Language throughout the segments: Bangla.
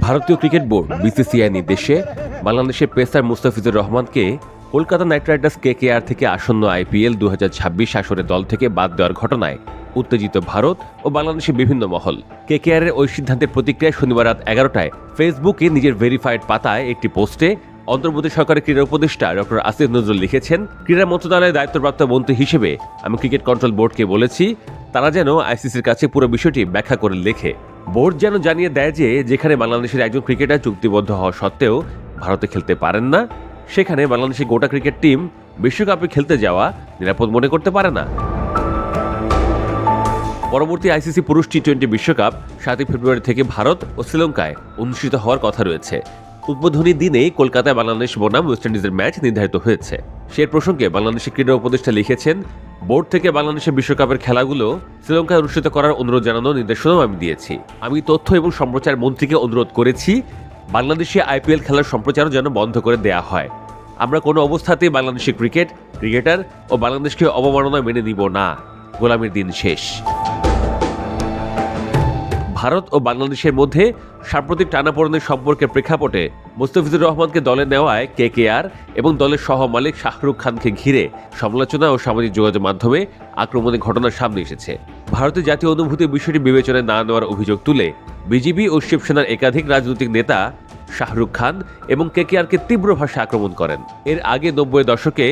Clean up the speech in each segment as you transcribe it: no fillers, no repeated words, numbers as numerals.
ভারতীয় ক্রিকেট বোর্ড বিসিসিআই নির্দেশে বাংলাদেশের পেসার মুস্তাফিজুর রহমানকে কলকাতা নাইট রাইডার্স কেকেআর থেকে আসন্ন আইপিএল 2026 আসরে দল থেকে বাদ দেওয়ার ঘটনায় উত্তেজিত ভারত ও বাংলাদেশের বিভিন্ন মহল। কেকেআরের ওই সিদ্ধান্তের প্রতিক্রিয়ায় শনিবার রাত 11টায় ফেসবুকে নিজের ভেরিফাইড পাতায় একটি পোস্টে অন্তর্বর্তী সরকারের ক্রীড়া উপদেষ্টা ডক্টর আসিফ নজরুল লিখেছেন, ক্রীড়া মন্ত্রণালয়ের দায়িত্বপ্রাপ্ত মন্ত্রী হিসেবে আমি ক্রিকেট কন্ট্রোল বোর্ডকে বলেছি তারা যেন আইসিসির কাছে পুরো বিষয়টি ব্যাখ্যা করে লেখে। বোর্ড যেন জানিয়ে দেয় যে যেখানে বাংলাদেশের একজন ক্রিকেটার চুক্তিবদ্ধ হওয়া সত্ত্বেও ভারতে খেলতে পারেন না, সেখানে বাংলাদেশের গোটা ক্রিকেট টিম বিশ্বকাপে খেলতে যাওয়া নিরাপদ মনে করতে পারে না। পরবর্তী আইসিসি পুরুষ টি-20 বিশ্বকাপ 7 ফেব্রুয়ারি থেকে ভারত ও শ্রীলঙ্কায় অনুষ্ঠিত হওয়ার কথা রয়েছে। উদ্বোধনী দিনেই কলকাতায় বাংলাদেশ বনাম ওয়েস্ট ইন্ডিজের ম্যাচ নির্ধারিত হয়েছে। সে প্রসঙ্গে বাংলাদেশের ক্রীড়া উপদেষ্টা লিখেছেন, বোর্ড থেকে বাংলাদেশের বিশ্বকাপের খেলাগুলো শ্রীলঙ্কায় অনুষ্ঠিত করার অনুরোধ জানানোর নির্দেশনাও আমি দিয়েছি। আমি তথ্য এবং সম্প্রচার মন্ত্রীকে অনুরোধ করেছি বাংলাদেশে আইপিএল খেলার সম্প্রচারও যেন বন্ধ করে দেয়া হয়। আমরা কোনো অবস্থাতেই বাংলাদেশের ক্রিকেটার ও বাংলাদেশকে অবমাননা মেনে নিব না। গোলামির দিন শেষ। ভারত ও বাংলাদেশের মধ্যে সাম্প্রতিক টানাপোড়েনের সম্পর্কের প্রেক্ষাপটে মুস্তাফিজুর রহমানকে দলে নেওয়ায় কেকেআর এবং দলের সহমালিক শাহরুখ খানকে ঘিরে সমালোচনা ও সামাজিক যোগাযোগ মাধ্যমে আক্রমণের ঘটনার সামনে এসেছে। ভারতের জাতীয় অনুভূতির বিষয়টি বিবেচনায় না নেওয়ার অভিযোগ তুলে বিজেপি ও শিবসেনার একাধিক রাজনৈতিক নেতা শাহরুখ খান এবং কেকেআরকে তীব্র ভাষায় আক্রমণ করেন। এর আগে 90-এর দশকে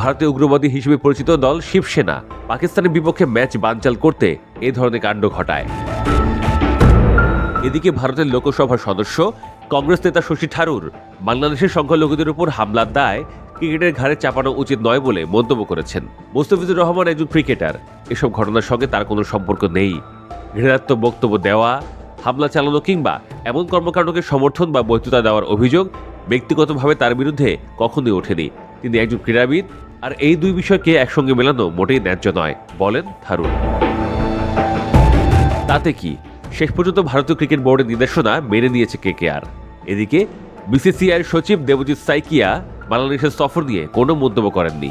ভারতীয় উগ্রবাদী হিসেবে পরিচিত দল শিবসেনা পাকিস্তানের বিপক্ষে ম্যাচ বানচাল করতে এ ধরনের কাণ্ড ঘটায়। এদিকে ভারতের লোকসভার সদস্য কংগ্রেস নেতা শশী থারুর বাংলাদেশের সংখ্যালঘুদের উপর হামলার দায় ক্রিকেটের ঘাড়ে চাপানো উচিত নয় বলে মন্তব্য করেছেন। মুস্তাফিজুর রহমান একজন ক্রিকেটার, এসব ঘটনার সঙ্গে তার কোনো সম্পর্ক নেই। ঘৃণাত্মক বক্তব্য দেওয়া, হামলা চালানো কিংবা এমন কর্মকাণ্ডকে সমর্থন বা বৈধতা দেওয়ার অভিযোগ ব্যক্তিগতভাবে তার বিরুদ্ধে কখনোই ওঠেনি। তিনি একজন ক্রীড়াবিদ, আর এই দুই বিষয়কে একসঙ্গে মেলানো মোটেই ন্যায্য নয় বলেন থারুর। তাতে কি, শেষ পর্যন্ত ভারতীয় ক্রিকেট বোর্ডের নির্দেশনা মেনে নিয়েছে কেকেআর। এদিকে বিসিসিআইয়ের সচিব দেবজিৎ সাইকিয়া বাংলাদেশের সফর নিয়ে কোনো মন্তব্য করেননি।